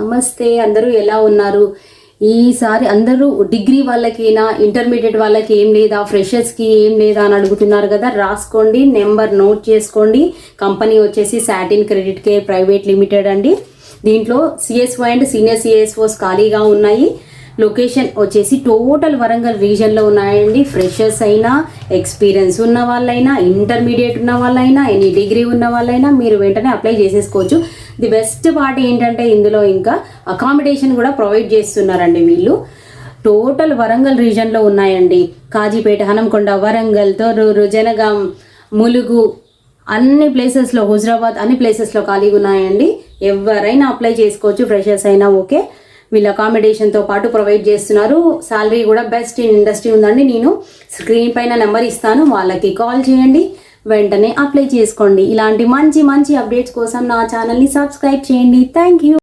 నమస్తే, అందరూ ఎలా ఉన్నారు? ఈసారి అందరూ డిగ్రీ వాళ్ళకేనా, ఇంటర్మీడియట్ వాళ్ళకి ఏం లేదా, ఫ్రెషర్స్కి ఏం లేదా అని అడుగుతున్నారు కదా. రాసుకోండి, నెంబర్ నోట్ చేసుకోండి. కంపెనీ వచ్చేసి satin credit care private limited అండి. దీంట్లో సిఎస్ఓ అండ్ సీనియర్ సిఎస్ఓస్ ఖాళీగా ఉన్నాయి. లొకేషన్ వచ్చేసి టోటల్ వరంగల్ రీజన్లో ఉన్నాయండి. ఫ్రెషర్స్ అయినా, ఎక్స్పీరియన్స్ ఉన్న వాళ్ళైనా, ఇంటర్మీడియట్ ఉన్న వాళ్ళైనా, ఎనీ డిగ్రీ ఉన్న వాళ్ళైనా మీరు వెంటనే అప్లై చేసేసుకోవచ్చు. ది బెస్ట్ పార్ట్ ఏంటంటే ఇందులో ఇంకా అకామిడేషన్ కూడా ప్రొవైడ్ చేస్తున్నారండి వీళ్ళు. టోటల్ వరంగల్ రీజన్లో ఉన్నాయండి. కాజీపేట, హనంకొండ, వరంగల్, తొర్రూరు, జనగాం, ములుగు, అన్ని ప్లేసెస్లో, హుజరాబాద్ అన్ని ప్లేసెస్లో ఖాళీగా ఉన్నాయండి. ఎవరైనా అప్లై చేసుకోవచ్చు, ఫ్రెషర్స్ అయినా ఓకే. వీళ్ళు అకామిడేషన్తో పాటు ప్రొవైడ్ చేస్తున్నారు. శాలరీ కూడా బెస్ట్ ఇన్ ఇండస్ట్రీ ఉందండి. నేను స్క్రీన్ పైన నెంబర్ ఇస్తాను, వాళ్ళకి కాల్ చేయండి, వెంటనే అప్లై చేసుకోండి. ఇలాంటి మంచి మంచి అప్డేట్స్ కోసం నా ఛానల్ని సబ్స్క్రైబ్ చేయండి. Thank you.